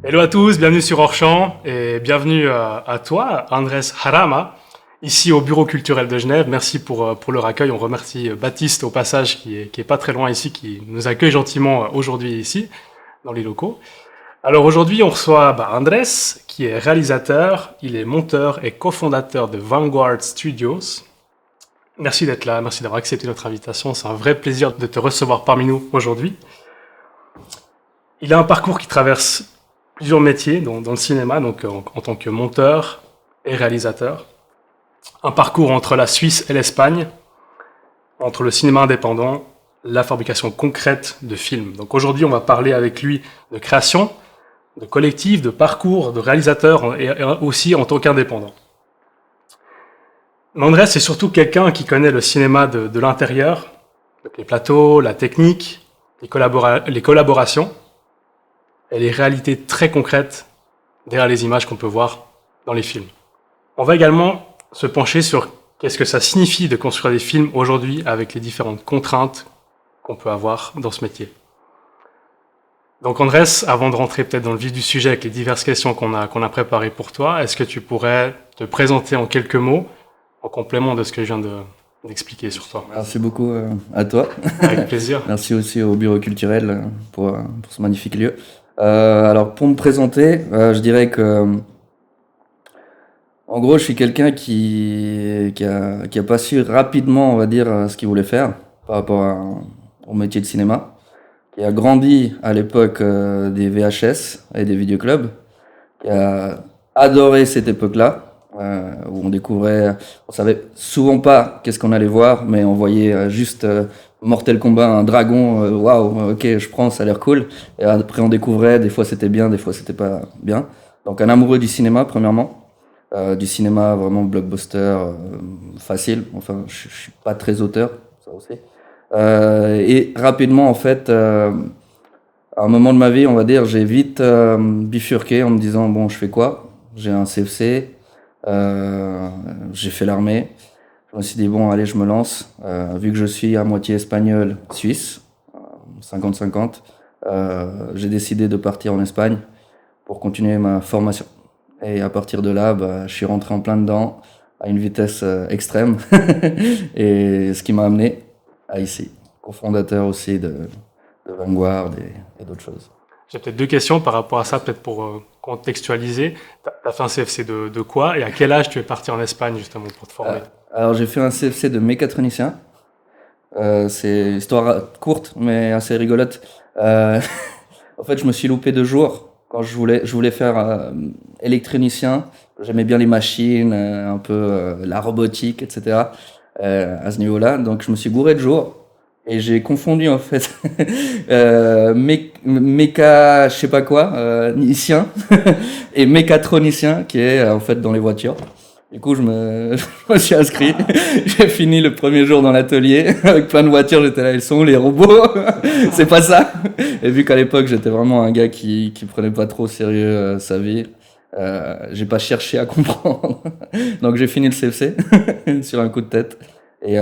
Hello à tous, bienvenue sur Hors-Champ et bienvenue à toi, Andrés Jarama, ici au Bureau culturel de Genève. Merci pour leur accueil. On remercie Baptiste au passage qui est pas très loin ici, qui nous accueille gentiment aujourd'hui ici, dans les locaux. Alors aujourd'hui, on reçoit Andrés, qui est réalisateur, il est monteur et cofondateur de Vanguard Studios. Merci d'être là, merci d'avoir accepté notre invitation. C'est un vrai plaisir de te recevoir parmi nous aujourd'hui. Il a un parcours qui traverse plusieurs métiers dans le cinéma, donc en tant que monteur et réalisateur. Un parcours entre la Suisse et l'Espagne, entre le cinéma indépendant, la fabrication concrète de films. Donc aujourd'hui, on va parler avec lui de création, de collectif, de parcours, de réalisateur et aussi en tant qu'indépendant. Andrés, c'est surtout quelqu'un qui connaît le cinéma de l'intérieur, donc les plateaux, la technique, les collaborations, et les réalités très concrètes derrière les images qu'on peut voir dans les films. On va également se pencher sur qu'est-ce que ça signifie de construire des films aujourd'hui avec les différentes contraintes qu'on peut avoir dans ce métier. Donc Andrés, avant de rentrer peut-être dans le vif du sujet avec les diverses questions qu'on a préparées pour toi, est-ce que tu pourrais te présenter en quelques mots, en complément de ce que je viens d'expliquer sur toi? Merci beaucoup à toi. Avec plaisir. Merci aussi au Bureau culturel pour ce magnifique lieu. Alors pour me présenter, je dirais que en gros je suis quelqu'un qui a pas su rapidement, on va dire, ce qu'il voulait faire par rapport au métier de cinéma, qui a grandi à l'époque des VHS et des vidéoclubs, qui a adoré cette époque-là, où on savait souvent pas qu'est-ce qu'on allait voir, mais on voyait juste Mortal Kombat, un dragon, waouh, ok, je prends, ça a l'air cool. Et après on découvrait, des fois c'était bien, des fois c'était pas bien. Donc un amoureux du cinéma premièrement, du cinéma vraiment blockbuster, facile. Enfin, je suis pas très auteur, ça aussi. Et rapidement en fait, à un moment de ma vie, on va dire, j'ai vite bifurqué en me disant bon, je fais quoi? J'ai un CFC. J'ai fait l'armée. Je me suis dit bon, allez, je me lance. Vu que je suis à moitié espagnol, suisse, 50-50, j'ai décidé de partir en Espagne pour continuer ma formation. Et à partir de là, je suis rentré en plein dedans à une vitesse extrême. Et ce qui m'a amené à ici, cofondateur aussi de Vanguard et d'autres choses. J'ai peut-être deux questions par rapport à ça, peut-être pour contextualiser. Tu as fait un CFC de quoi et à quel âge tu es parti en Espagne justement pour te former? Alors j'ai fait un CFC de mécatronicien. C'est une histoire courte mais assez rigolote. En fait, je me suis loupé 2 jours quand je voulais faire électronicien. J'aimais bien les machines, un peu la robotique, etc. À ce niveau-là, donc je me suis gouré de jour. Et j'ai confondu en fait méca, je sais pas quoi, nicien et mécatronicien qui est en fait dans les voitures. Du coup, je me suis inscrit. J'ai fini le premier jour dans l'atelier avec plein de voitures. J'étais là, ils sont où les robots? C'est pas ça. Et vu qu'à l'époque j'étais vraiment un gars qui prenait pas trop au sérieux sa vie, j'ai pas cherché à comprendre. Donc j'ai fini le CFC sur un coup de tête. Et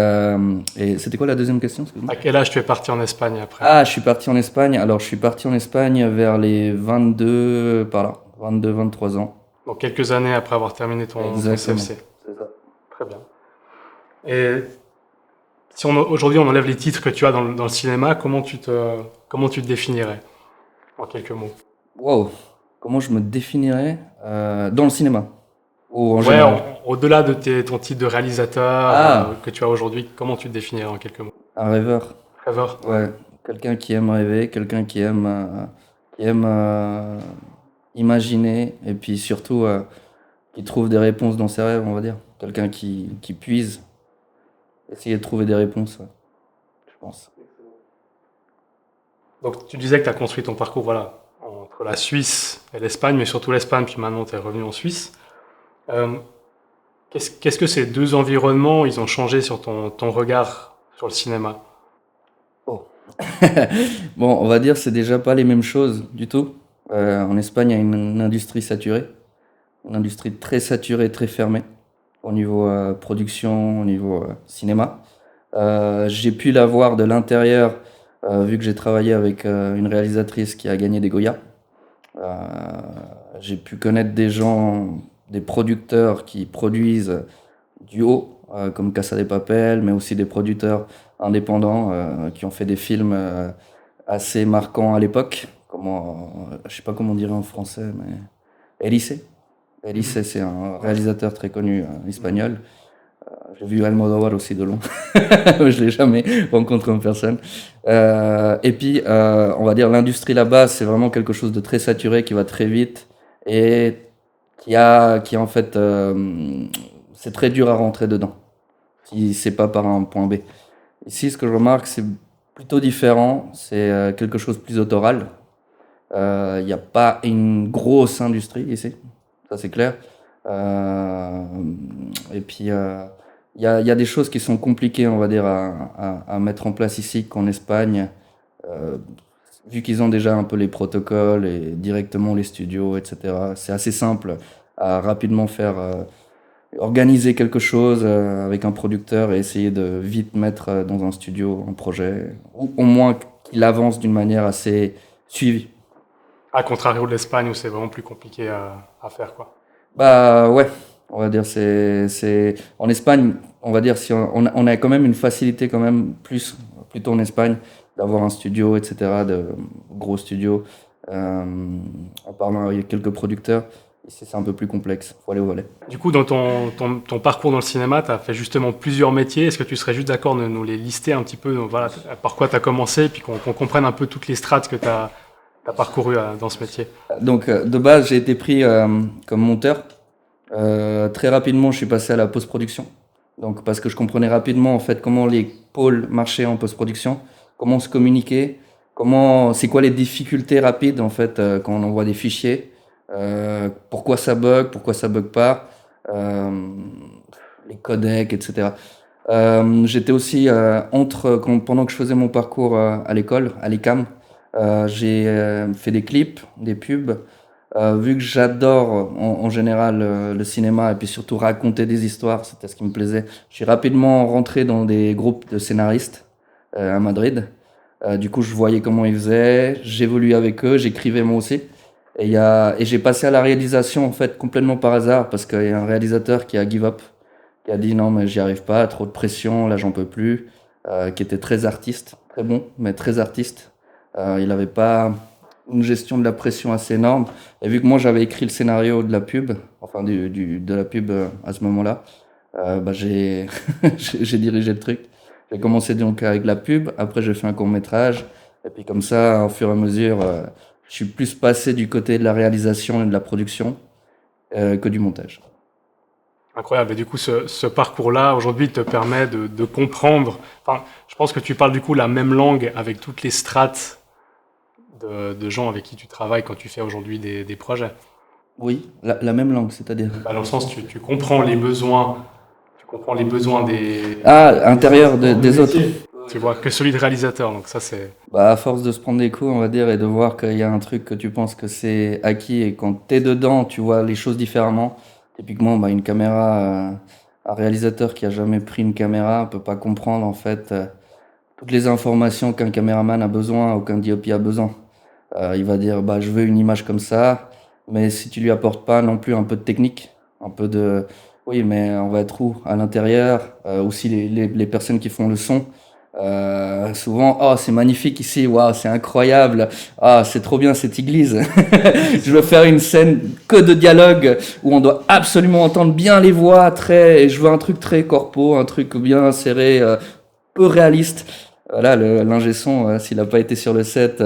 c'était quoi la deuxième question? À quel âge tu es parti en Espagne après? Ah, je suis parti en Espagne. Alors, je suis parti en Espagne vers les 22, par là, 22, 23 ans. Donc quelques années après avoir terminé ton CFC. C'est ça. Très bien. Et si aujourd'hui on enlève les titres que tu as dans le cinéma, comment tu te définirais en quelques mots? Wow. Comment je me définirais dans le cinéma? Ou en Ouais, général? au-delà de ton titre de réalisateur que tu as aujourd'hui, comment tu te définirais en quelques mots? Un rêveur. Rêveur? Ouais. Quelqu'un qui aime rêver, quelqu'un qui aime imaginer, et puis surtout qui trouve des réponses dans ses rêves, on va dire. Quelqu'un qui puise, essayer de trouver des réponses, ouais, je pense. Donc tu disais que tu as construit ton parcours voilà, entre la Suisse et l'Espagne, mais surtout l'Espagne, puis maintenant tu es revenu en Suisse. Qu'est-ce que ces deux environnements, ils ont changé sur ton regard sur le cinéma? Oh. Bon, on va dire c'est déjà pas les mêmes choses du tout. En Espagne, il y a une industrie saturée, une industrie très saturée, très fermée au niveau production, au niveau cinéma. J'ai pu la voir de l'intérieur, vu que j'ai travaillé avec une réalisatrice qui a gagné des Goya. J'ai pu connaître des gens, des producteurs qui produisent du haut, comme Casa de Papel, mais aussi des producteurs indépendants qui ont fait des films assez marquants à l'époque. Je sais pas comment on dirait en français, mais Erice. Erice, c'est un réalisateur très connu espagnol. J'ai vu Almodovar aussi de loin. Je l'ai jamais rencontré en personne. Et puis, on va dire l'industrie là-bas, c'est vraiment quelque chose de très saturé qui va très vite et qui en fait, c'est très dur à rentrer dedans si c'est pas par un point B. Ici, ce que je remarque, c'est plutôt différent. C'est quelque chose de plus autoral. Il n'y a pas une grosse industrie ici, ça c'est clair. Euh, et puis, il y a des choses qui sont compliquées, on va dire, à mettre en place ici qu'en Espagne, euh, vu qu'ils ont déjà un peu les protocoles et directement les studios, etc. C'est assez simple à rapidement faire organiser quelque chose avec un producteur et essayer de vite mettre dans un studio un projet, ou au moins qu'il avance d'une manière assez suivie. À contrario de l'Espagne où c'est vraiment plus compliqué à faire, quoi. Bah ouais, on va dire en Espagne, on va dire si on a quand même une facilité quand même plutôt en Espagne d'avoir un studio, etc., de gros studios, en parlant avec quelques producteurs. Ici c'est un peu plus complexe, faut aller au volet. Du coup, dans ton parcours dans le cinéma, tu as fait justement plusieurs métiers. Est-ce que tu serais juste d'accord de nous les lister un petit peu, donc, voilà, par quoi tu as commencé, puis qu'on comprenne un peu toutes les strates que tu as parcourues dans ce métier? Donc de base j'ai été pris comme monteur. Très rapidement je suis passé à la post-production. Donc parce que je comprenais rapidement en fait comment les pôles marchaient en post-production, comment se communiquer, c'est quoi les difficultés rapides en fait quand on envoie des fichiers, pourquoi ça bug pas, euh, les codecs, etc. J'étais aussi pendant que je faisais mon parcours à l'école, à l'ICAM, j'ai fait des clips, des pubs. Vu que j'adore en général le cinéma et puis surtout raconter des histoires, c'était ce qui me plaisait. Je suis rapidement rentré dans des groupes de scénaristes à Madrid. Du coup, je voyais comment ils faisaient, j'évoluais avec eux, j'écrivais moi aussi. Et j'ai passé à la réalisation en fait complètement par hasard parce qu'il y a un réalisateur qui a give up, qui a dit non mais j'y arrive pas, trop de pression, là j'en peux plus, qui était très artiste, très bon mais très artiste. Il avait pas une gestion de la pression assez énorme. Et vu que moi j'avais écrit le scénario de la pub, enfin de la pub à ce moment-là, bah j'ai dirigé le truc. J'ai commencé donc avec la pub, après j'ai fait un court-métrage, et puis comme ça, au fur et à mesure, je suis plus passé du côté de la réalisation et de la production que du montage. Incroyable. Et du coup, ce parcours-là, aujourd'hui, te permet de comprendre. Enfin, je pense que tu parles du coup la même langue avec toutes les strates de gens avec qui tu travailles quand tu fais aujourd'hui des projets. Oui, la même langue, c'est-à-dire. Bah, dans le sens, tu comprends les besoins, des Ah, intérieur corps de des autres. métier. Tu vois, que celui de réalisateur. Donc ça, c'est Bah, à force de se prendre des coups, on va dire, et de voir qu'il y a un truc que tu penses que c'est acquis, et quand t'es dedans, tu vois les choses différemment. Typiquement, bah, une caméra, un réalisateur qui a jamais pris une caméra peut pas comprendre, en fait, toutes les informations qu'un caméraman a besoin ou qu'un DOP a besoin. Il va dire, bah, je veux une image comme ça, mais si tu lui apportes pas non plus un peu de technique, un peu de, oui, mais on va être où? À l'intérieur, aussi les personnes qui font le son. Souvent, oh, c'est magnifique ici, waouh, c'est incroyable, ah, c'est trop bien cette église. Je veux faire une scène que de dialogue où on doit absolument entendre bien les voix, et je veux un truc très corpo, un truc bien serré, peu réaliste. Voilà, l'ingé son, s'il n'a pas été sur le set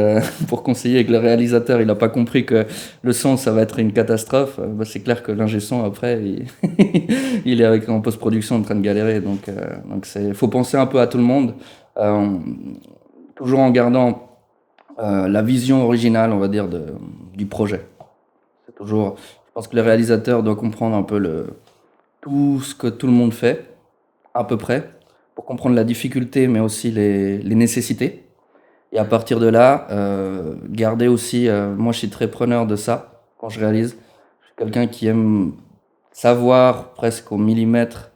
pour conseiller et que le réalisateur il n'a pas compris que le son ça va être une catastrophe, bah, c'est clair que l'ingé son après il est avec en post-production en train de galérer. Donc faut penser un peu à tout le monde, euh, toujours en gardant la vision originale, on va dire, du projet. C'est toujours, je pense que le réalisateur doit comprendre un peu tout ce que tout le monde fait, à peu près, pour comprendre la difficulté, mais aussi les nécessités. Et à partir de là, garder aussi, moi je suis très preneur de ça quand je réalise. Je suis quelqu'un qui aime savoir presque au millimètre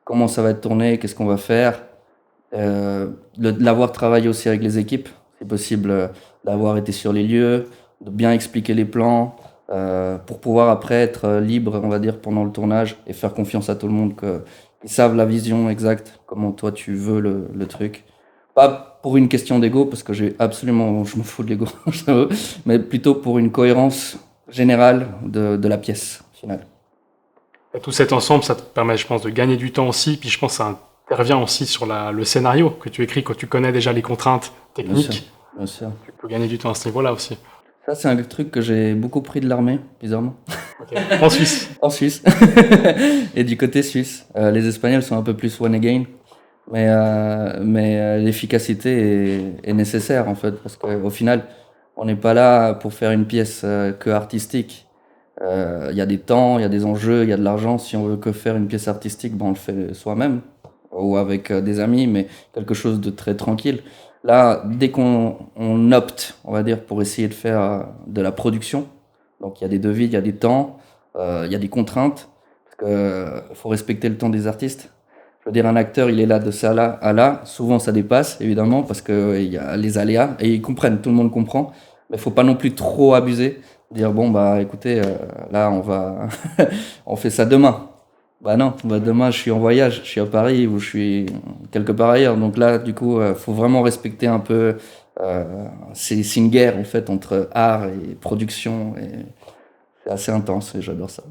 comment ça va être tourné, qu'est-ce qu'on va faire. L'avoir travaillé aussi avec les équipes, c'est possible d'avoir été sur les lieux, de bien expliquer les plans, pour pouvoir après être libre, on va dire, pendant le tournage et faire confiance à tout le monde qu'ils savent la vision exacte, comment toi tu veux le truc. Pas pour une question d'ego, parce que je me fous de l'ego, je t'avoue, mais plutôt pour une cohérence générale de la pièce finale. Et tout cet ensemble, ça te permet, je pense, de gagner du temps aussi. Puis je pense que ça intervient aussi sur le scénario que tu écris quand tu connais déjà les contraintes Bien sûr, techniques. bien sûr. Tu peux gagner du temps à ce niveau-là aussi. Ça, c'est un truc que j'ai beaucoup pris de l'armée, bizarrement. Ok. En Suisse. En Suisse. Et du côté suisse. Les Espagnols sont un peu plus one again. Mais l'efficacité est nécessaire, en fait, parce qu'au final, on n'est pas là pour faire une pièce que artistique. Il y a des temps, il y a des enjeux, il y a de l'argent. Si on veut que faire une pièce artistique, ben on le fait soi-même ou avec des amis, mais quelque chose de très tranquille. Là, dès qu'on opte, on va dire, pour essayer de faire de la production, donc il y a des devis, il y a des temps, il y a des contraintes, parce que faut respecter le temps des artistes. Je veux dire, un acteur, il est là de ça là à là. Souvent, ça dépasse, évidemment, parce que il y a les aléas, et ils comprennent, tout le monde comprend. Mais faut pas non plus trop abuser. Dire, bon, bah, écoutez, là, on fait ça demain. Bah non, bah demain, je suis en voyage, je suis à Paris ou je suis quelque part ailleurs. Donc là, du coup, faut vraiment respecter un peu. C'est une guerre, en fait, entre art et production. Et c'est assez intense, et j'adore ça.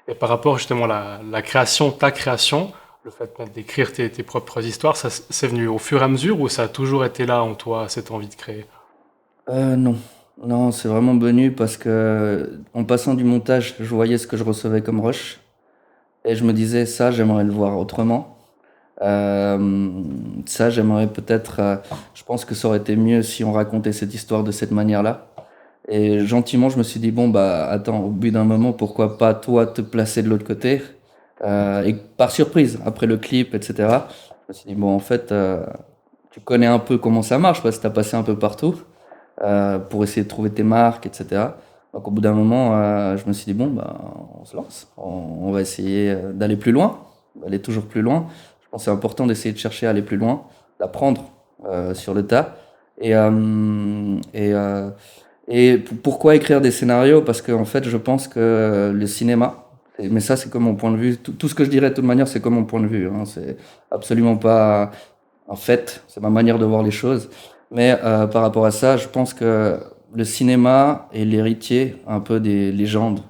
Et par rapport justement à la création, ta création, le fait d'écrire tes propres histoires, ça c'est venu au fur et à mesure ou ça a toujours été là en toi, cette envie de créer? Non. Non, c'est vraiment venu parce que en passant du montage, je voyais ce que je recevais comme rush et je me disais ça, j'aimerais le voir autrement. Ça, j'aimerais peut-être. Je pense que ça aurait été mieux si on racontait cette histoire de cette manière-là. Et gentiment, je me suis dit bon bah attends, au bout d'un moment, pourquoi pas toi te placer de l'autre côté. Et par surprise, après le clip, etc. Je me suis dit bon en fait, tu connais un peu comment ça marche parce que t'as passé un peu partout pour essayer de trouver tes marques, etc. Donc au bout d'un moment, je me suis dit, bon, bah, on se lance, on va essayer d'aller plus loin, d'aller toujours plus loin. Je pense que c'est important d'essayer de chercher à aller plus loin, d'apprendre sur le tas. Et, euh, et, euh, Pourquoi écrire des scénarios? Parce qu'en fait, je pense que le cinéma, mais ça c'est comme mon point de vue, tout ce que je dirais de toute manière, c'est comme mon point de vue. Hein, c'est absolument pas en fait, c'est ma manière de voir les choses. Mais par rapport à ça, je pense que le cinéma est l'héritier un peu des légendes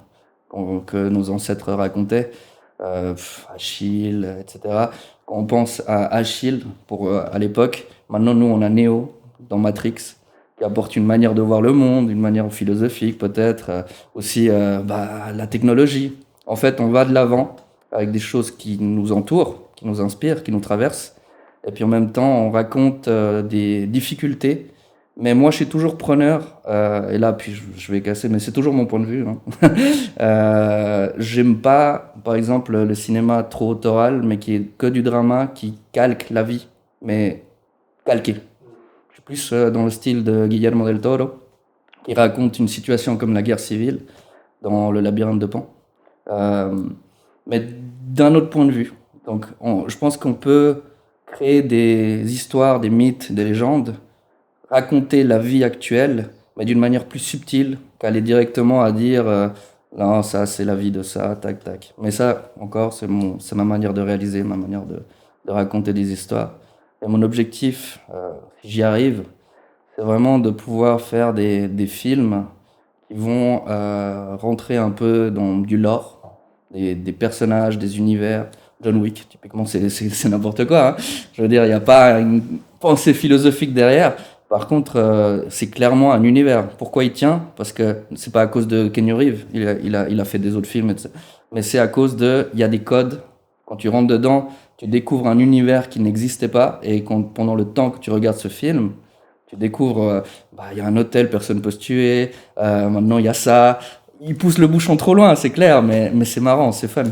que nos ancêtres racontaient, Achille, etc. Quand on pense à Achille à l'époque, maintenant nous on a Neo dans Matrix qui apporte une manière de voir le monde, une manière philosophique peut-être, aussi la technologie. En fait, on va de l'avant avec des choses qui nous entourent, qui nous inspirent, qui nous traversent. Et puis en même temps, on raconte des difficultés. Mais moi, je suis toujours preneur. Et là, puis je vais casser, mais c'est toujours mon point de vue. Hein. J'aime pas, par exemple, le cinéma trop autoral, mais qui est que du drama, qui calque la vie, mais calqué. Je suis plus dans le style de Guillermo del Toro, qui raconte une situation comme la guerre civile dans Le Labyrinthe de Pan, euh, mais d'un autre point de vue. Donc, je pense qu'on peut créer des histoires, des mythes, des légendes, raconter la vie actuelle, mais d'une manière plus subtile qu'aller directement à dire non, ça c'est la vie de ça, tac tac. Mais ça, encore, c'est ma manière de réaliser, ma manière de raconter des histoires. Et mon objectif, si j'y arrive, c'est vraiment de pouvoir faire des films qui vont rentrer un peu dans du lore, des personnages, des univers. John Wick, typiquement, c'est n'importe quoi. Hein. Je veux dire, il n'y a pas une pensée philosophique derrière. Par contre, c'est clairement un univers. Pourquoi il tient? Parce que c'est pas à cause de Keanu Reeves. Il a fait des autres films, etc. Mais c'est à cause il y a des codes. Quand tu rentres dedans, tu découvres un univers qui n'existait pas. Et pendant le temps que tu regardes ce film, tu découvres, il y a un hôtel, personne peut se tuer. Maintenant, il y a ça. Il pousse le bouchon trop loin, c'est clair, mais c'est marrant, c'est fun.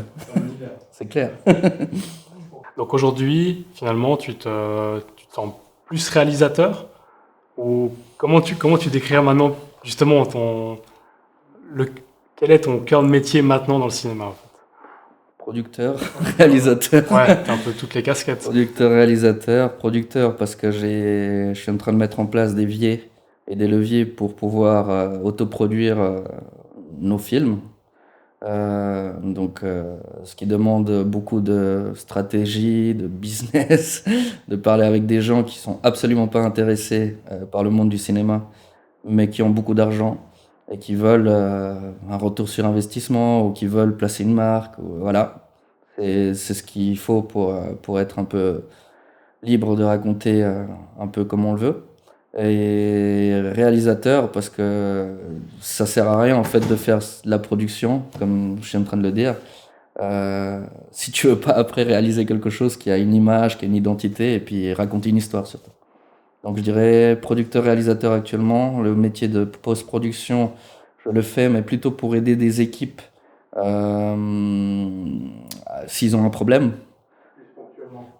C'est clair. Donc aujourd'hui, finalement, tu te sens plus réalisateur ou comment tu décrirais maintenant justement quel est ton cœur de métier maintenant dans le cinéma en fait? Producteur, réalisateur. Ouais, t'as un peu toutes les casquettes. Producteur, réalisateur, producteur parce que je suis en train de mettre en place des et des leviers pour pouvoir autoproduire nos films. Ce qui demande beaucoup de stratégie, de business, de parler avec des gens qui sont absolument pas intéressés par le monde du cinéma, mais qui ont beaucoup d'argent et qui veulent un retour sur investissement ou qui veulent placer une marque. Voilà, c'est ce qu'il faut pour être un peu libre de raconter un peu comme on le veut. Et réalisateur, parce que ça sert à rien en fait de faire de la production, comme je suis en train de le dire, si tu veux pas après réaliser quelque chose qui a une image, qui a une identité, et puis raconter une histoire surtout. Donc je dirais producteur-réalisateur actuellement. Le métier de post-production, je le fais, mais plutôt pour aider des équipes s'ils ont un problème.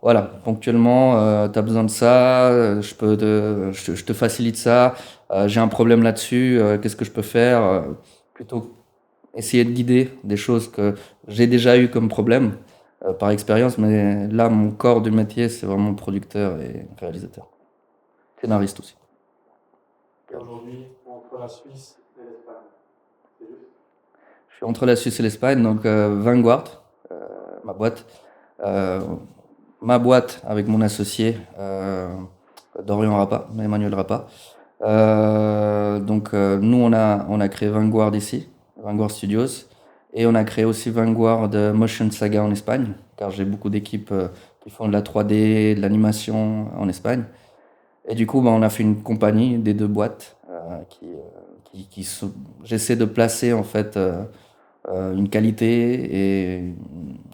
Voilà, ponctuellement, tu as besoin de ça, je te facilite ça, j'ai un problème là-dessus, qu'est-ce que je peux faire plutôt essayer de guider des choses que j'ai déjà eu comme problème par expérience, mais là, mon corps du métier, c'est vraiment producteur et réalisateur. Scénariste aussi. Aujourd'hui, entre la Suisse et l'Espagne, c'est juste. Je suis entre la Suisse et l'Espagne, donc Vanguard, ma boîte. Euh, Ma boîte avec mon associé, Dorian Rapa, Emmanuel Rapa. Nous, on a créé Vanguard ici, Vanguard Studios, et on a créé aussi Vanguard Motion Saga en Espagne, car j'ai beaucoup d'équipes qui font de la 3D, de l'animation en Espagne. Et du coup, on a fait une compagnie des deux boîtes j'essaie de placer en fait une qualité et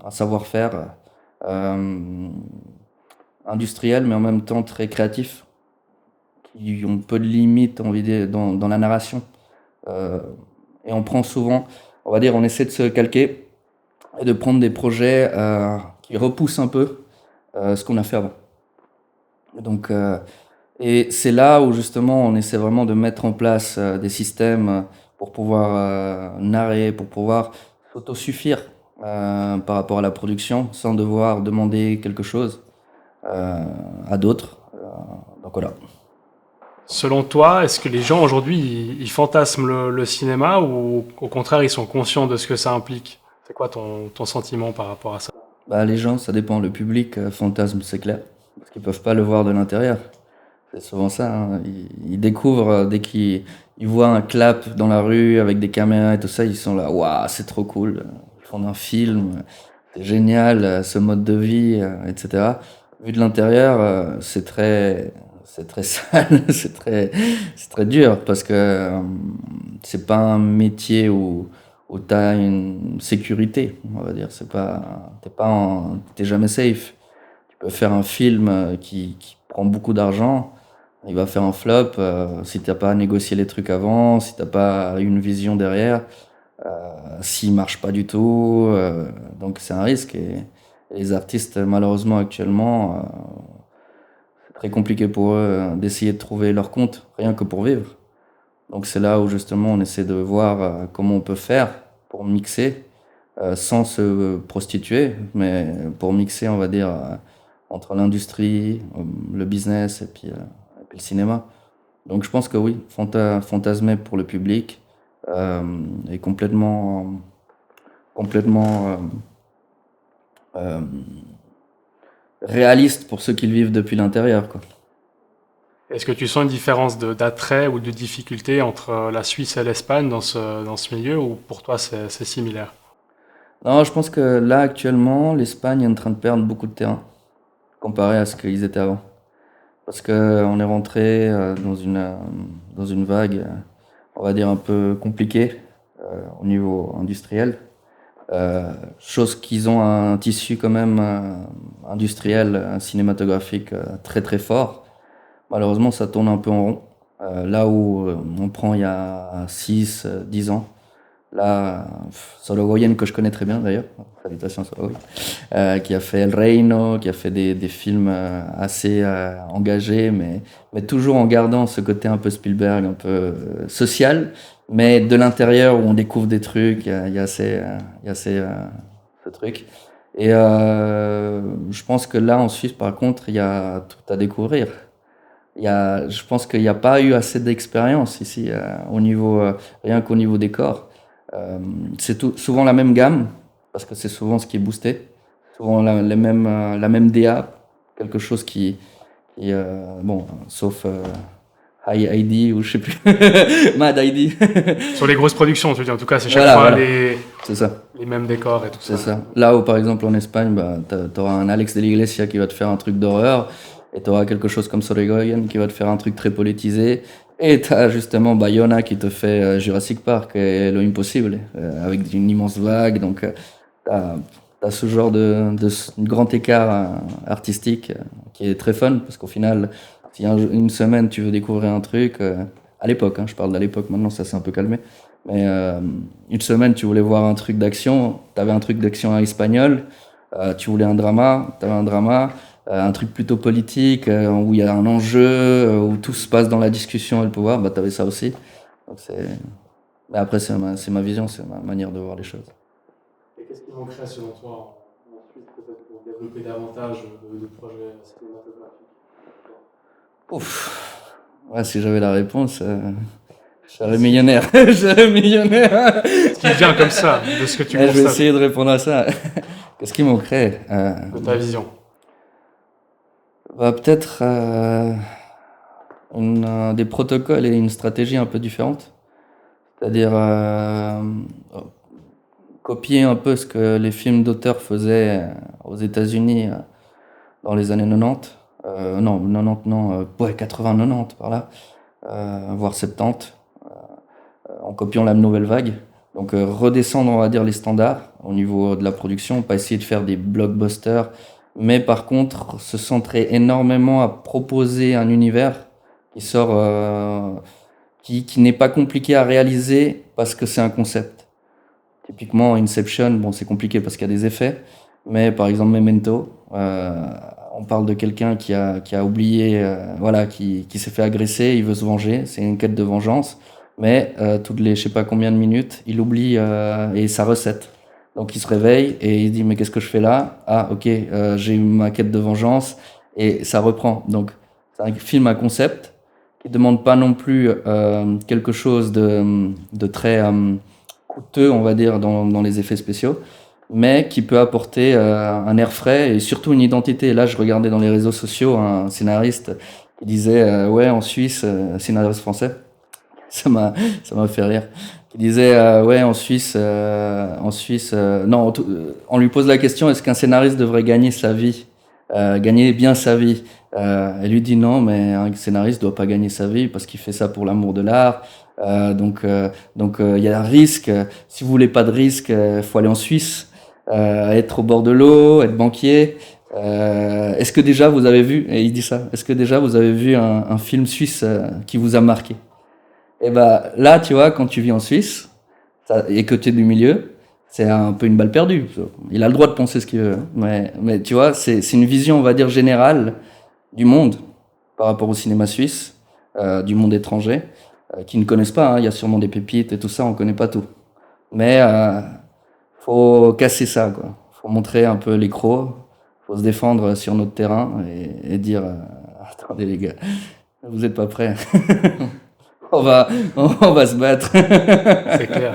un savoir-faire euh, industriel, mais en même temps très créatif, qui ont peu de limites dans la narration. Et on prend souvent, on va dire, on essaie de se calquer et de prendre des projets qui repoussent un peu ce qu'on a fait avant. Donc, et c'est là où justement on essaie vraiment de mettre en place des systèmes pour pouvoir narrer, pour pouvoir s'autosuffire par rapport à la production sans devoir demander quelque chose à d'autres. Donc voilà. Selon toi, est-ce que les gens aujourd'hui, ils fantasment le cinéma ou au contraire, ils sont conscients de ce que ça implique? C'est quoi ton sentiment par rapport à ça? Bah, les gens, ça dépend. Le public fantasme, c'est clair, parce qu'ils peuvent pas le voir de l'intérieur. C'est souvent ça, hein. Ils découvrent dès qu'ils voient un clap dans la rue avec des caméras et tout ça, ils sont là, waouh, c'est trop cool. Ils font un film, c'est génial, ce mode de vie, etc. Vu de l'intérieur, c'est très sale, c'est très dur parce que c'est pas un métier où t'as une sécurité, on va dire. T'es jamais safe. Tu peux faire un film qui prend beaucoup d'argent, il va faire un flop si t'as pas négocié les trucs avant, si t'as pas une vision derrière, s'il marche pas du tout. Donc c'est un risque et les artistes malheureusement actuellement c'est très compliqué pour eux d'essayer de trouver leur compte rien que pour vivre. Donc c'est là où justement on essaie de voir comment on peut faire pour mixer sans se prostituer, mais pour mixer on va dire entre l'industrie, le business et puis le cinéma. Donc je pense que oui, fantasmer pour le public est complètement euh, réaliste pour ceux qui le vivent depuis l'intérieur, quoi. Est-ce que tu sens une différence d'attrait ou de difficulté entre la Suisse et l'Espagne dans ce milieu ou pour toi c'est similaire? Non, je pense que là actuellement, l'Espagne est en train de perdre beaucoup de terrain comparé à ce qu'ils étaient avant. Parce que on est rentré dans une vague, on va dire un peu compliquée au niveau industriel. Chose qu'ils ont un tissu quand même industriel, cinématographique très très fort. Malheureusement, ça tourne un peu en rond. Là où on prend il y a 6, 10 ans. Là, Sorogoyen, que je connais très bien d'ailleurs, salutations Sorogoyen, qui a fait El Reino, qui a fait des films assez engagés, mais toujours en gardant ce côté un peu Spielberg, un peu social, mais de l'intérieur où on découvre des trucs, il y a assez ce truc. Et je pense que là, en Suisse, par contre, il y a tout à découvrir. je pense qu'il n'y a pas eu assez d'expérience ici, rien qu'au niveau décor. C'est souvent la même gamme, parce que c'est souvent ce qui est boosté. Souvent la même DA, quelque chose bon, sauf High ID ou je sais plus, Mad ID. Sur les grosses productions, tu veux dire, en tout cas, c'est chaque fois c'est ça. Les mêmes décors et tout ça. C'est ça. Là où, par exemple, en Espagne, bah, t'auras un Alex de la Iglesia qui va te faire un truc d'horreur, et t'auras quelque chose comme Sorogoyen qui va te faire un truc très politisé, et t'as justement Bayona qui te fait Jurassic Park et Le Impossible, avec une immense vague, donc t'as ce genre de grand écart artistique qui est très fun, parce qu'au final, si une semaine tu veux découvrir un truc, à l'époque, je parle de l'époque, maintenant ça s'est un peu calmé, mais une semaine tu voulais voir un truc d'action, t'avais un truc d'action espagnol, tu voulais un drama, t'avais un drama, un truc plutôt politique, où il y a un enjeu, où tout se passe dans la discussion et le pouvoir, bah t'avais ça aussi. Donc mais après c'est ma vision, c'est ma manière de voir les choses. Et qu'est-ce qui manquerait selon toi ensuite peut-être pour développer davantage de projets cinématographiques? Ouf. Ouais, si j'avais la réponse, je serais millionnaire. Je serais millionnaire. Ce qui vient comme ça, de ce que tu constates. Je vais essayer de répondre à ça. Qu'est-ce qui manquerait de ta vision? Bah, peut-être des protocoles et une stratégie un peu différente. C'est-à-dire copier un peu ce que les films d'auteur faisaient aux États-Unis dans les années 90. Non, 90 non, ouais, 80-90 par là, voire 70, en copiant la nouvelle vague. Donc redescendre, on va dire, les standards au niveau de la production, pas essayer de faire des blockbusters, mais par contre se centrer énormément à proposer un univers qui sort, qui n'est pas compliqué à réaliser parce que c'est un concept. Typiquement Inception, bon c'est compliqué parce qu'il y a des effets, mais par exemple Memento, on parle de quelqu'un qui a oublié, qui s'est fait agresser, il veut se venger, c'est une quête de vengeance, mais toutes les je sais pas combien de minutes, il oublie et sa recette. Donc il se réveille et il dit mais qu'est-ce que je fais là? Ah ok, j'ai eu ma quête de vengeance et ça reprend. Donc c'est un film à concept qui demande pas non plus quelque chose de très coûteux, on va dire, dans les effets spéciaux, mais qui peut apporter un air frais et surtout une identité. Là, je regardais dans les réseaux sociaux un scénariste qui disait ouais, en Suisse, scénariste français, ça m'a fait rire. Qui disait ouais, en Suisse, non, on lui pose la question, est-ce qu'un scénariste devrait gagner sa vie, gagner bien sa vie? Elle lui dit non, mais un scénariste doit pas gagner sa vie parce qu'il fait ça pour l'amour de l'art. Donc il y a un risque. Si vous voulez pas de risque, faut aller en Suisse, être au bord de l'eau, être banquier. Est-ce que déjà vous avez vu, et il dit ça, est-ce que déjà vous avez vu un film suisse qui vous a marqué? Et bah là, tu vois, quand tu vis en Suisse et que tu es du milieu, c'est un peu une balle perdue. Il a le droit de penser ce qu'il veut, mais tu vois, c'est une vision, on va dire, générale du monde par rapport au cinéma suisse, du monde étranger, qui ne connaissent pas. Il y a sûrement des pépites et tout ça, on connaît pas tout. Mais faut casser ça, quoi. Faut montrer un peu les crocs, faut se défendre sur notre terrain et dire attendez les gars, vous êtes pas prêts. on va se battre. C'est clair.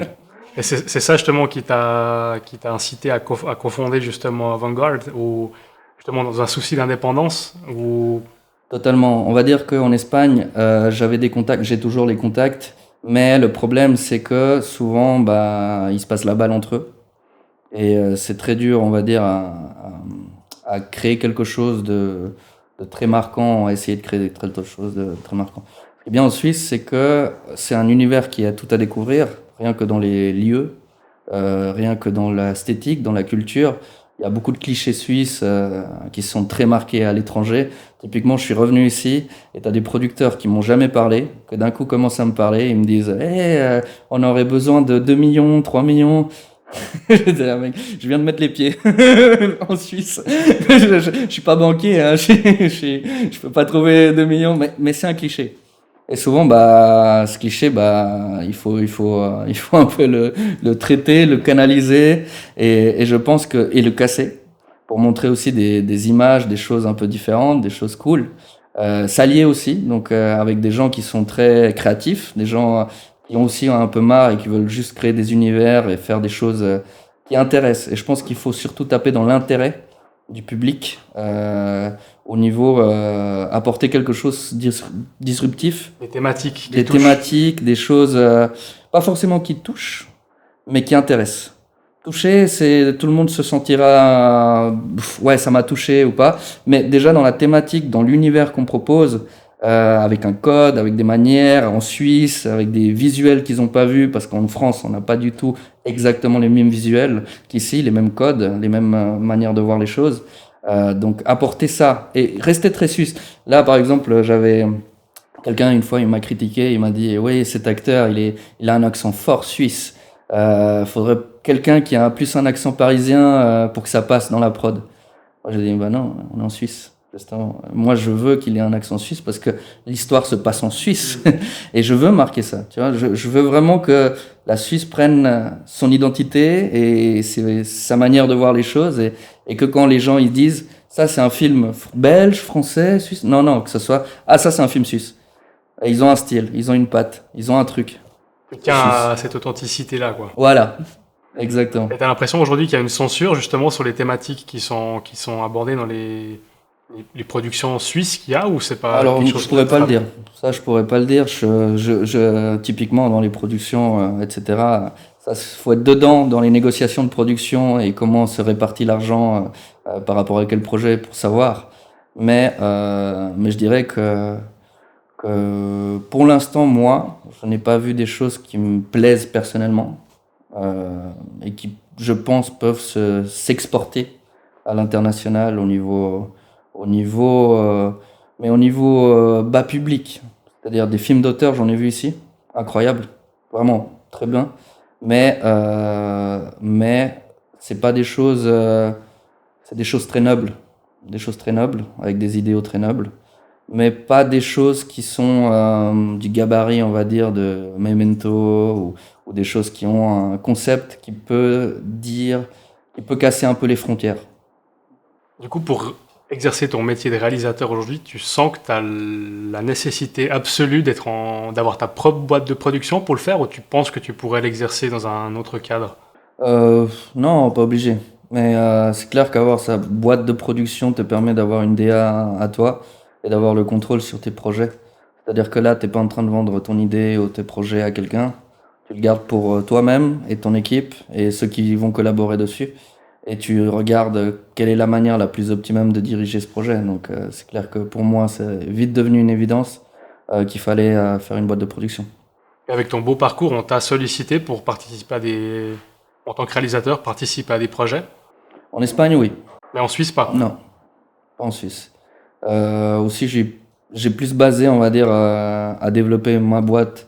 Et c'est ça justement qui t'a incité à cofonder justement Vanguard, ou justement dans un souci d'indépendance, ou... Totalement. On va dire qu'en Espagne, j'avais des contacts, j'ai toujours les contacts, mais le problème c'est que souvent, ils se passent la balle entre eux. Et c'est très dur, on va dire, à créer quelque chose de très marquant, à essayer de créer quelque chose de très marquant. Ce qui est bien en Suisse, c'est que c'est un univers qui a tout à découvrir, rien que dans les lieux, rien que dans l'esthétique, dans la culture. Il y a beaucoup de clichés suisses qui sont très marqués à l'étranger. Typiquement, je suis revenu ici et tu as des producteurs qui m'ont jamais parlé, que d'un coup commencent à me parler. Ils me disent hey, on aurait besoin de 2 millions, 3 millions. Je viens de mettre les pieds en Suisse. Je suis pas banquier, hein. Je peux pas trouver 2 millions, mais c'est un cliché. Et souvent, ce cliché, il faut un peu le traiter, le canaliser, et je pense et le casser, pour montrer aussi des images, des choses un peu différentes, des choses cool. s'allier aussi, donc avec des gens qui sont très créatifs, des gens qui ont aussi un peu marre et qui veulent juste créer des univers et faire des choses qui intéressent. Et je pense qu'il faut surtout taper dans l'intérêt du public au niveau apporter quelque chose disruptif, Des thématiques qui des touchent. thématiques, des choses pas forcément qui touchent, mais qui intéressent. Toucher, c'est tout le monde se sentira ouais, ça m'a touché ou pas, mais déjà dans la thématique, dans l'univers qu'on propose, avec un code, avec des manières, en Suisse, avec des visuels qu'ils n'ont pas vus, parce qu'en France, on n'a pas du tout exactement les mêmes visuels qu'ici, les mêmes codes, les mêmes manières de voir les choses. Donc apporter ça et rester très suisse. Là, par exemple, j'avais quelqu'un une fois, il m'a critiqué, il m'a dit, oui, cet acteur, il a un accent fort suisse. Faudrait quelqu'un qui a plus un accent parisien pour que ça passe dans la prod. Moi, j'ai dit, bah non, on est en Suisse. Justement. Moi, je veux qu'il ait un accent suisse parce que l'histoire se passe en Suisse et je veux marquer ça. Tu vois, je veux vraiment que la Suisse prenne son identité et sa manière de voir les choses et que quand les gens ils disent ça c'est un film belge, français, suisse, non, que ce soit ah ça c'est un film suisse. Et ils ont un style, ils ont une patte, ils ont un truc. Quelqu'un a cette authenticité-là, quoi. Voilà, exactement. Et t'as l'impression aujourd'hui qu'il y a une censure justement sur les thématiques qui sont abordées dans les productions suisses qu'il y a, ou c'est pas Alors, quelque je chose pourrais pas le qui- dire. Ça, je pourrais pas le dire. Typiquement, dans les productions, etc., ça, faut être dedans dans les négociations de production et comment se répartit l'argent par rapport à quel projet pour savoir. Mais je dirais que pour l'instant, moi, je n'ai pas vu des choses qui me plaisent personnellement et qui, je pense, peuvent s'exporter à l'international mais au niveau bas public. C'est-à-dire des films d'auteur, j'en ai vu ici, incroyable, vraiment très bien. Mais c'est pas des choses, c'est des choses très nobles, avec des idéaux très nobles, mais pas des choses qui sont du gabarit, on va dire, de Memento ou des choses qui ont un concept qui peut casser un peu les frontières. Du coup, pour exercer ton métier de réalisateur aujourd'hui, tu sens que tu as la nécessité absolue d'avoir ta propre boîte de production pour le faire, ou tu penses que tu pourrais l'exercer dans un autre cadre? Non, pas obligé. Mais c'est clair qu'avoir sa boîte de production te permet d'avoir une DA à toi et d'avoir le contrôle sur tes projets. C'est-à-dire que là, t'es pas en train de vendre ton idée ou tes projets à quelqu'un. Tu le gardes pour toi-même et ton équipe et ceux qui vont collaborer dessus. Et tu regardes quelle est la manière la plus optimum de diriger ce projet. Donc c'est clair que pour moi, c'est vite devenu une évidence qu'il fallait faire une boîte de production. Et avec ton beau parcours, on t'a sollicité pour participer en tant que réalisateur, participer à des projets, En Espagne, oui. mais en Suisse, pas. Non, pas en Suisse. Aussi, j'ai plus basé, on va dire, à développer ma boîte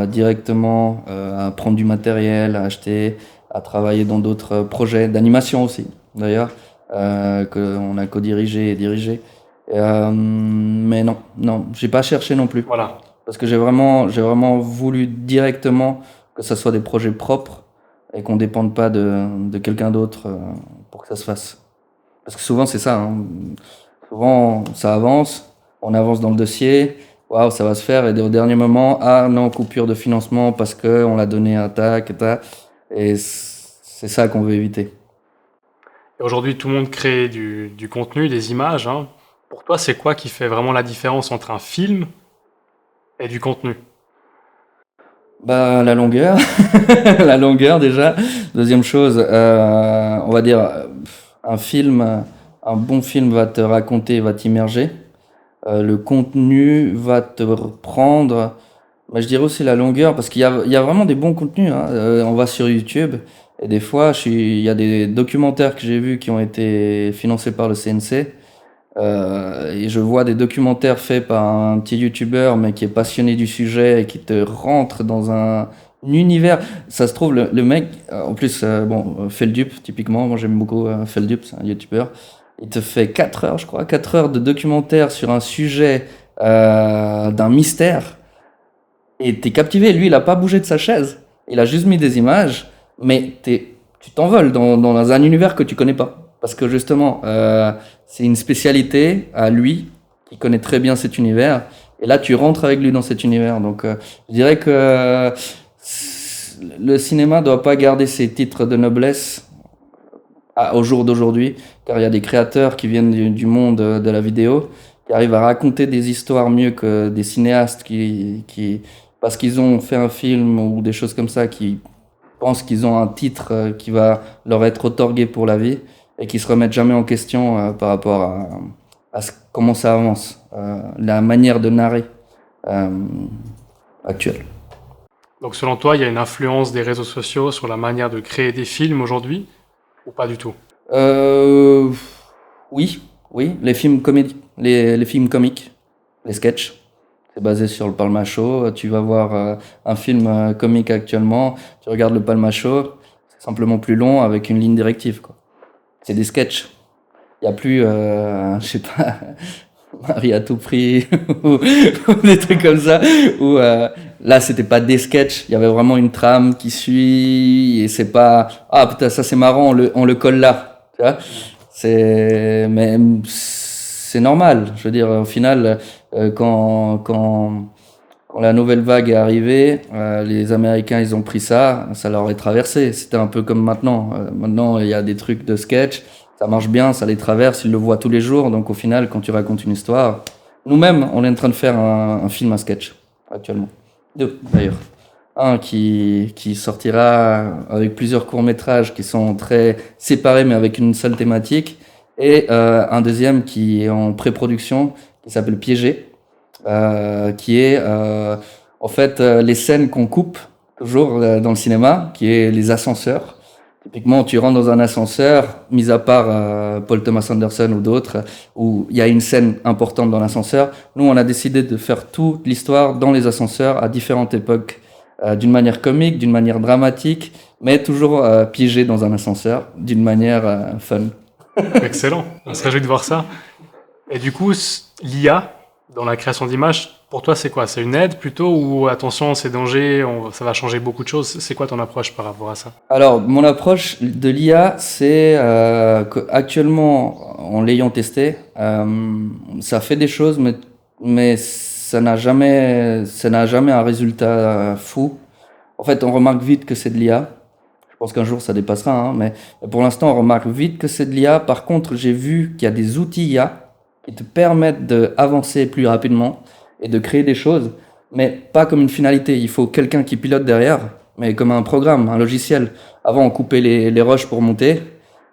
directement, à prendre du matériel, à acheter, à travailler dans d'autres projets d'animation aussi, d'ailleurs, qu'on a co-dirigé et dirigé. Mais non, j'ai pas cherché non plus. Voilà. Parce que j'ai vraiment voulu directement que ça soit des projets propres et qu'on dépende pas de quelqu'un d'autre pour que ça se fasse. Parce que souvent, c'est ça, hein. Souvent, ça avance, on avance dans le dossier, waouh, ça va se faire, et au dernier moment, ah non, coupure de financement parce qu'on l'a donné à tac, et c'est ça qu'on veut éviter. Et aujourd'hui, tout le monde crée du contenu, des images, hein. Pour toi, c'est quoi qui fait vraiment la différence entre un film et du contenu? Bah, la longueur, la longueur déjà. Deuxième chose, on va dire, un bon film va te raconter, va t'immerger. Le contenu va te reprendre. Bah, je dirais aussi la longueur, parce qu'il y a vraiment des bons contenus, hein. On va sur YouTube, et des fois, il y a des documentaires que j'ai vus qui ont été financés par le CNC. Et je vois des documentaires faits par un petit youtubeur, mais qui est passionné du sujet et qui te rentre dans un univers. Ça se trouve, le mec, en plus, Feldup, typiquement, moi j'aime beaucoup Feldup, c'est un youtubeur. Il te fait 4 heures, je crois, 4 heures de documentaire sur un sujet d'un mystère. Et t'es captivé. Lui, il a pas bougé de sa chaise. Il a juste mis des images, mais tu t'envoles dans un univers que tu connais pas. Parce que justement, c'est une spécialité à lui qui connaît très bien cet univers. Et là, tu rentres avec lui dans cet univers. Donc, je dirais que le cinéma doit pas garder ses titres de noblesse au jour d'aujourd'hui, car il y a des créateurs qui viennent du monde de la vidéo, qui arrivent à raconter des histoires mieux que des cinéastes qui parce qu'ils ont fait un film ou des choses comme ça, qui pensent qu'ils ont un titre qui va leur être outorgué pour la vie et qui se remettent jamais en question par rapport comment ça avance, la manière de narrer actuelle. Donc selon toi, il y a une influence des réseaux sociaux sur la manière de créer des films aujourd'hui ou pas du tout? Oui, les films comédies, les films comiques, les sketchs. C'est basé sur le Palma Show. Tu vas voir un film comique actuellement, tu regardes le Palma Show, c'est simplement plus long avec une ligne directive, quoi. C'est des sketchs. Il n'y a plus, je sais pas, Marie à tout prix ou des trucs comme ça. Où là, c'était pas des sketchs. Il y avait vraiment une trame qui suit et c'est pas ah putain ça c'est marrant, on le colle là. Tu vois, mais c'est normal. Je veux dire, au final, quand la nouvelle vague est arrivée, les Américains, ils ont pris ça leur est traversé. C'était un peu comme maintenant. Maintenant, il y a des trucs de sketch, ça marche bien, ça les traverse, ils le voient tous les jours. Donc au final, quand tu racontes une histoire, nous-mêmes, on est en train de faire un film à sketch actuellement. Deux, d'ailleurs. Un qui sortira avec plusieurs courts-métrages qui sont très séparés mais avec une seule thématique. Et un deuxième qui est en pré-production, qui s'appelle Piégé. Qui est en fait les scènes qu'on coupe toujours dans le cinéma, qui est les ascenseurs. Typiquement, tu rentres dans un ascenseur, mis à part Paul Thomas Anderson ou d'autres, où il y a une scène importante dans l'ascenseur. Nous, on a décidé de faire toute l'histoire dans les ascenseurs à différentes époques, d'une manière comique, d'une manière dramatique, mais toujours piégé dans un ascenseur, d'une manière fun. Excellent, on se réjouit de voir ça. Et du coup, l'IA dans la création d'images, pour toi, c'est quoi? C'est une aide plutôt ou attention, c'est danger, ça va changer beaucoup de choses? C'est quoi ton approche par rapport à ça? Alors, mon approche de l'IA, c'est qu'actuellement, en l'ayant testé, ça fait des choses, mais ça n'a jamais un résultat fou. En fait, on remarque vite que c'est de l'IA. Je pense qu'un jour, ça dépassera, hein, mais pour l'instant, on remarque vite que c'est de l'IA. Par contre, j'ai vu qu'il y a des outils IA qui te permettent d'avancer plus rapidement et de créer des choses, mais pas comme une finalité. Il faut quelqu'un qui pilote derrière, mais comme un programme, un logiciel. Avant, on coupait les rushs pour monter,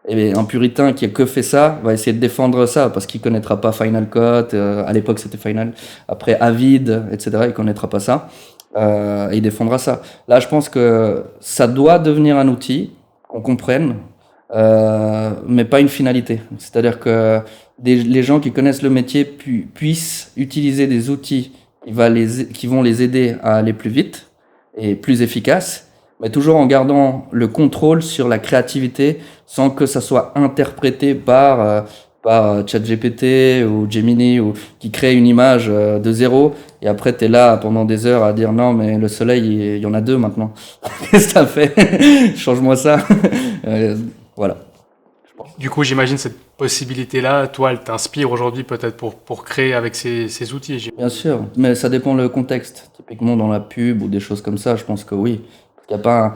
et un puritain qui a que fait ça va essayer de défendre ça, parce qu'il connaîtra pas Final Cut, à l'époque c'était Final, après Avid, etc., il connaîtra pas ça, et il défendra ça. Là, je pense que ça doit devenir un outil, qu'on comprenne, mais pas une finalité. C'est-à-dire que les gens qui connaissent le métier puissent utiliser des outils qui vont les aider à aller plus vite et plus efficace, mais toujours en gardant le contrôle sur la créativité sans que ça soit interprété par ChatGPT ou Gemini ou qui crée une image de zéro et après t'es là pendant des heures à dire non mais le soleil il y en a deux maintenant. Qu'est-ce que t'as fait? Change-moi ça. Voilà. Du coup, j'imagine cette possibilité-là, toi, elle t'inspire aujourd'hui peut-être pour créer avec ces outils. Bien sûr, mais ça dépend le contexte. Typiquement dans la pub ou des choses comme ça, je pense que oui. Il y a pas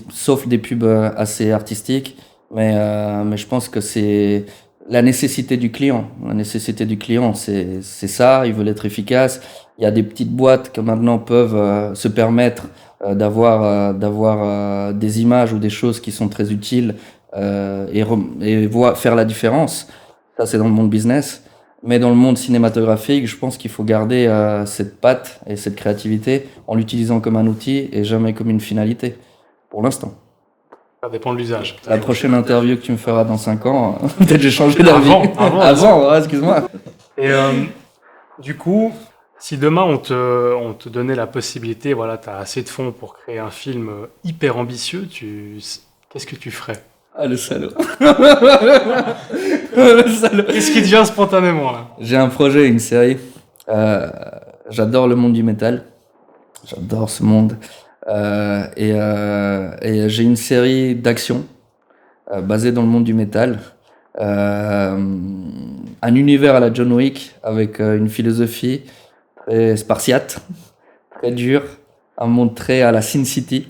sauf des pubs assez artistiques, mais je pense que c'est la nécessité du client. La nécessité du client, c'est ça, ils veulent être efficaces. Il y a des petites boîtes qui maintenant peuvent se permettre d'avoir des images ou des choses qui sont très utiles faire la différence. Ça, c'est dans le monde business. Mais dans le monde cinématographique, je pense qu'il faut garder cette patte et cette créativité en l'utilisant comme un outil et jamais comme une finalité, pour l'instant. Ça dépend de l'usage. La prochaine interview que tu me feras dans 5 ans, peut-être j'ai changé d'avis. Avant, ouais, excuse-moi. Et du coup, si demain on te donnait la possibilité, voilà, tu as assez de fonds pour créer un film hyper ambitieux, qu'est-ce que tu ferais? Ah, le salaud. Le salaud. Qu'est-ce qui te vient spontanément là? J'ai un projet, une série. J'adore le monde du métal. J'adore ce monde. Et j'ai une série d'action basée dans le monde du métal un univers à la John Wick avec une philosophie très spartiate, très dure, un monde très à la Sin City.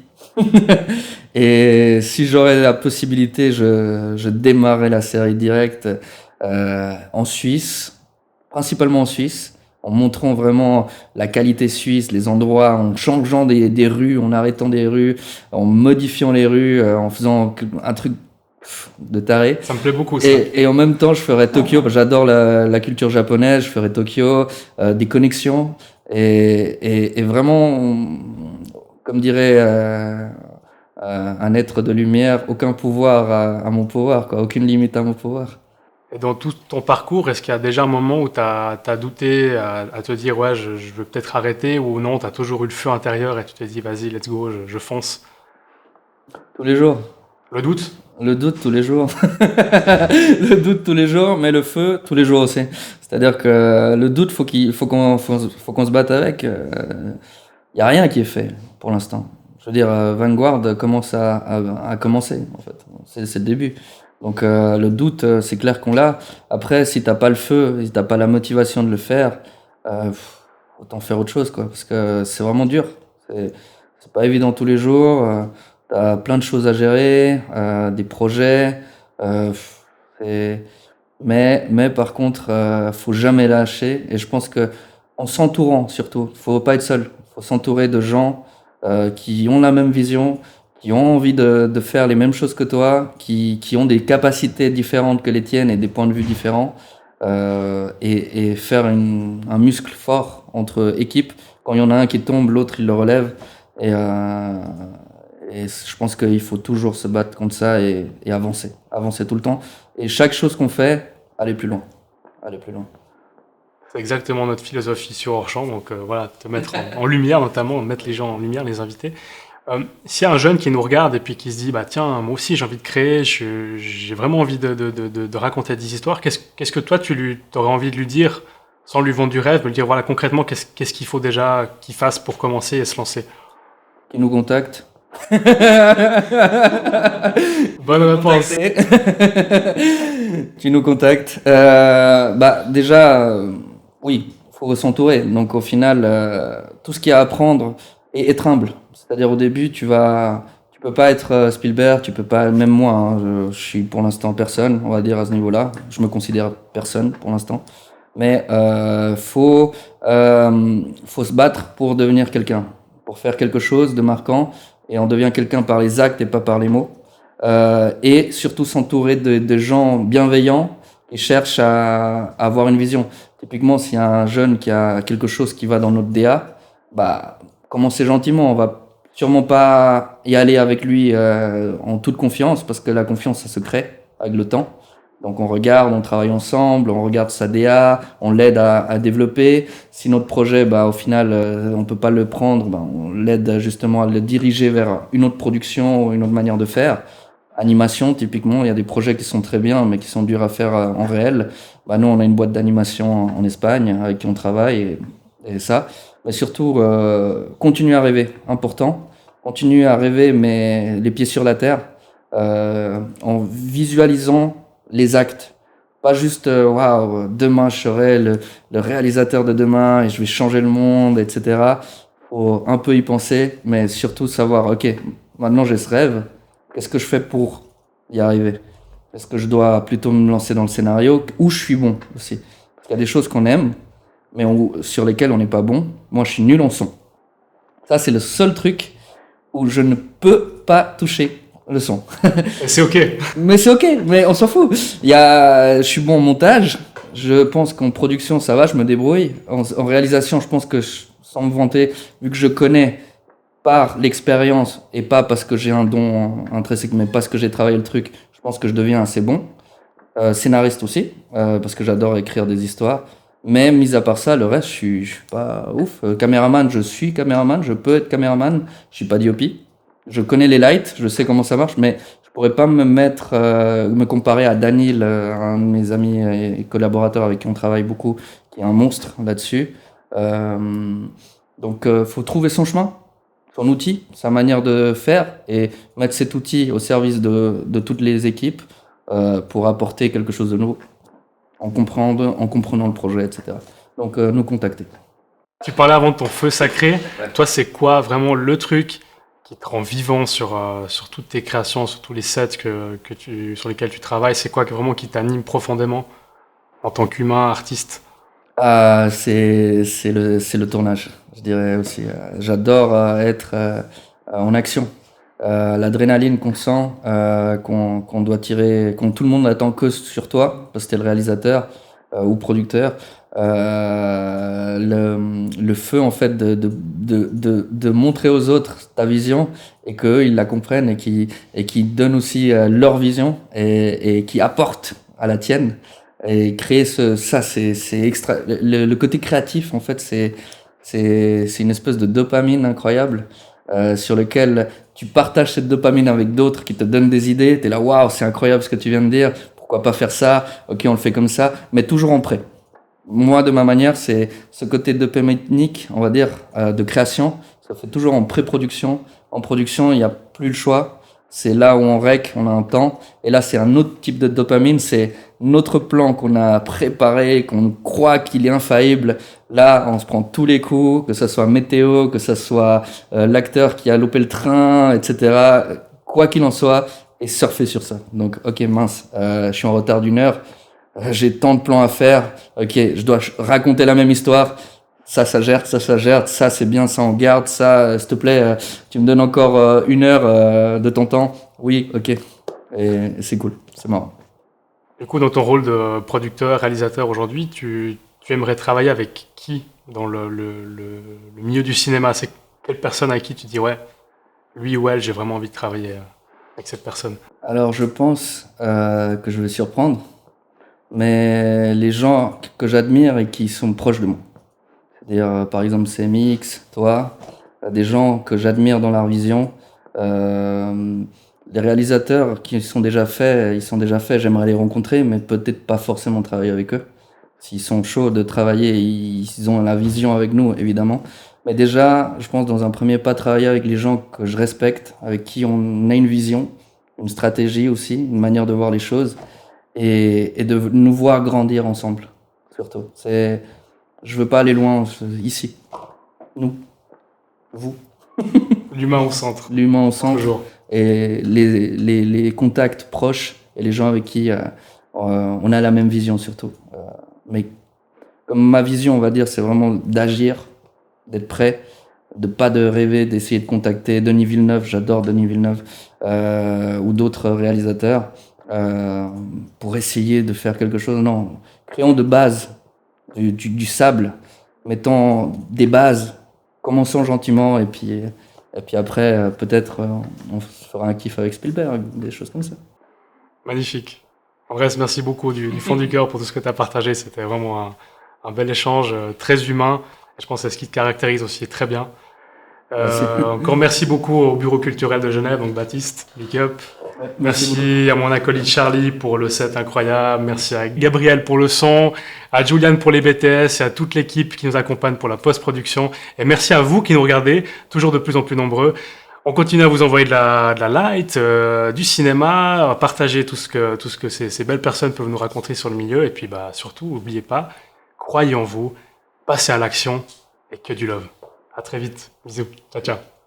Et si j'aurais la possibilité, je démarrais la série directe en Suisse, principalement en Suisse, en montrant vraiment la qualité suisse, les endroits, en changeant des rues, en arrêtant des rues, en modifiant les rues, en faisant un truc de taré. Ça me plaît beaucoup, ça. Et en même temps, je ferais Tokyo, parce que j'adore la culture japonaise, je ferais Tokyo, des connexions, et vraiment, comme dirait un être de lumière, aucun pouvoir à mon pouvoir, quoi, aucune limite à mon pouvoir. Et dans tout ton parcours, est-ce qu'il y a déjà un moment où tu as douté à te dire, ouais, je veux peut-être arrêter, ou non, tu as toujours eu le feu intérieur et tu t'es dit, vas-y, let's go, je fonce? Tous les jours. Le doute? Le doute tous les jours. Le doute tous les jours, mais le feu tous les jours aussi. C'est-à-dire que le doute, faut qu'on se batte avec. Y a rien qui est fait pour l'instant. Je veux dire, Vanguard commence à commencer, en fait. C'est le début. Donc le doute, c'est clair qu'on l'a. Après, si t'as pas le feu, si t'as pas la motivation de le faire, autant faire autre chose, quoi. Parce que c'est vraiment dur. C'est pas évident tous les jours. T'as plein de choses à gérer, des projets. euh, c'est- mais par contre, faut jamais lâcher. Et je pense que en s'entourant surtout, faut pas être seul. Faut s'entourer de gens qui ont la même vision, qui ont envie de faire les mêmes choses que toi, qui ont des capacités différentes que les tiennes et des points de vue différents, et faire un muscle fort entre équipes. Quand il y en a un qui tombe, l'autre il le relève. Et, et je pense qu'il faut toujours se battre contre ça et avancer tout le temps. Et chaque chose qu'on fait, aller plus loin, aller plus loin. C'est exactement notre philosophie sur Orchamps, donc voilà, te mettre en lumière, notamment, mettre les gens en lumière, les invités. S'il y a un jeune qui nous regarde et puis qui se dit, bah tiens, moi aussi j'ai envie de créer, j'ai vraiment envie de raconter des histoires, qu'est-ce que toi tu aurais envie de lui dire, sans lui vendre du rêve, de lui dire, voilà, concrètement, qu'est-ce qu'il faut déjà qu'il fasse pour commencer et se lancer? Qui nous contacte. Bonne réponse. Qui nous contacte. Bah déjà, oui, faut s'entourer. Donc au final, tout ce qu'il y a à apprendre et être humble. C'est-à-dire au début, tu peux pas être Spielberg, tu peux pas, même moi, hein, je suis pour l'instant personne, on va dire à ce niveau-là. Je me considère personne pour l'instant. Mais faut se battre pour devenir quelqu'un, pour faire quelque chose de marquant, et on devient quelqu'un par les actes et pas par les mots. Et surtout s'entourer de gens bienveillants qui cherchent à avoir une vision. Typiquement, s'il y a un jeune qui a quelque chose qui va dans notre DA, bah, commencez gentiment. On va sûrement pas y aller avec lui en toute confiance, parce que la confiance, ça se crée avec le temps. Donc on regarde, on travaille ensemble, on regarde sa DA, on l'aide à développer. Si notre projet, bah, au final, on peut pas le prendre, bah, on l'aide justement à le diriger vers une autre production ou une autre manière de faire. Animation, typiquement, il y a des projets qui sont très bien, mais qui sont durs à faire en réel. Bah, nous, on a une boîte d'animation en Espagne avec qui on travaille, et ça. Mais surtout, continuer à rêver, important. Continuer à rêver, mais les pieds sur la terre, en visualisant les actes. Pas juste, waouh, demain je serai le réalisateur de demain et je vais changer le monde, etc. Faut un peu y penser, mais surtout savoir, ok, maintenant j'ai ce rêve, qu'est-ce que je fais pour y arriver? Est-ce que je dois plutôt me lancer dans le scénario, où je suis bon aussi? Parce qu'il y a des choses qu'on aime, mais sur lesquelles on n'est pas bon. Moi, je suis nul en son. Ça, c'est le seul truc où je ne peux pas toucher le son. C'est ok. Mais c'est ok, mais on s'en fout. Je suis bon en montage. Je pense qu'en production, ça va, je me débrouille. En réalisation, je pense que, sans me vanter, vu que je connais par l'expérience et pas parce que j'ai un don intrinsèque, mais parce que j'ai travaillé le truc, je pense que je deviens assez bon. Scénariste aussi, parce que j'adore écrire des histoires. Mais mis à part ça, le reste, je suis pas ouf. Caméraman, je suis caméraman, je peux être caméraman. Je suis pas DOP. Je connais les lights, je sais comment ça marche, mais je pourrais pas me comparer à Daniel, un de mes amis et collaborateurs avec qui on travaille beaucoup, qui est un monstre là-dessus. Donc, faut trouver son chemin, son outil, sa manière de faire et mettre cet outil au service de toutes les équipes. pour apporter quelque chose de nouveau, en comprenant le projet, etc. Donc, nous contacter. Tu parlais avant de ton feu sacré. Toi, c'est quoi vraiment le truc qui te rend vivant sur toutes tes créations, sur tous les sets sur lesquels tu travailles? C'est quoi vraiment qui t'anime profondément en tant qu'humain, artiste? C'est le tournage, je dirais aussi. J'adore être en action. L'adrénaline qu'on sent, qu'on doit tirer, quand tout le monde attend que sur toi, parce que t'es le réalisateur ou producteur. Le feu en fait de montrer aux autres ta vision et qu'eux ils la comprennent et qui donnent aussi leur vision et qui apportent à la tienne. Et créer ça, c'est extra. Le côté créatif, en fait, c'est une espèce de dopamine incroyable sur lequel tu partages cette dopamine avec d'autres qui te donnent des idées. T'es là, waouh, c'est incroyable ce que tu viens de dire. Pourquoi pas faire ça? Ok, on le fait comme ça, mais toujours en prêt. Moi, de ma manière, c'est ce côté dopaminique, on va dire, de création. Ça fait toujours en pré-production. En production, il n'y a plus le choix. C'est là où on rec, on a un temps. Et là, c'est un autre type de dopamine. C'est notre plan qu'on a préparé, qu'on croit qu'il est infaillible. Là, on se prend tous les coups, que ce soit météo, que ce soit l'acteur qui a loupé le train, etc. Quoi qu'il en soit, et surfer sur ça. Donc, ok, mince, je suis en retard d'1 heure. J'ai tant de plans à faire. Ok, je dois raconter la même histoire. Ça gère, ça c'est bien, ça on garde, ça, s'il te plaît, tu me donnes encore 1 heure de ton temps. Oui, ok. Et c'est cool, c'est marrant. Du coup, dans ton rôle de producteur, réalisateur aujourd'hui, tu aimerais travailler avec qui dans le milieu du cinéma? C'est quelle personne avec qui tu dis, ouais, lui ou elle, j'ai vraiment envie de travailler avec cette personne? Alors je pense que je vais surprendre, mais les gens que j'admire et qui sont proches de moi. C'est-à-dire, par exemple, CMX, toi, des gens que j'admire dans leur vision. Les réalisateurs qui sont déjà faits, j'aimerais les rencontrer, mais peut-être pas forcément travailler avec eux. S'ils sont chauds de travailler, ils ont la vision avec nous, évidemment. Mais déjà, je pense dans un premier pas, travailler avec les gens que je respecte, avec qui on a une vision, une stratégie aussi, une manière de voir les choses, et de nous voir grandir ensemble, surtout. Je veux pas aller loin, ici. Nous. Vous. L'humain au centre. L'humain au centre. Toujours. Et les contacts proches et les gens avec qui on a la même vision surtout. Mais comme ma vision, on va dire, c'est vraiment d'agir, d'être prêt, de rêver, d'essayer de contacter Denis Villeneuve, j'adore Denis Villeneuve, ou d'autres réalisateurs, pour essayer de faire quelque chose. Non, créons de base du sable, mettons des bases, commençons gentiment et puis après peut-être on fera un kiff avec Spielberg, des choses comme ça. Magnifique. En vrai, merci beaucoup du fond du cœur pour tout ce que tu as partagé. C'était vraiment un bel échange, très humain. Et je pense que c'est ce qui te caractérise aussi très bien. Encore merci beaucoup au Bureau culturel de Genève, donc Baptiste, big up. Ouais, merci à mon acolyte Charlie pour le set incroyable. Merci à Gabriel pour le son, à Julian pour les BTS et à toute l'équipe qui nous accompagne pour la post-production. Et merci à vous qui nous regardez, toujours de plus en plus nombreux. On continue à vous envoyer de la light, du cinéma, à partager tout ce que ces belles personnes peuvent nous raconter sur le milieu. Et puis surtout, n'oubliez pas, croyez en vous, passez à l'action et que du love. À très vite. Bisous. Ciao, ciao.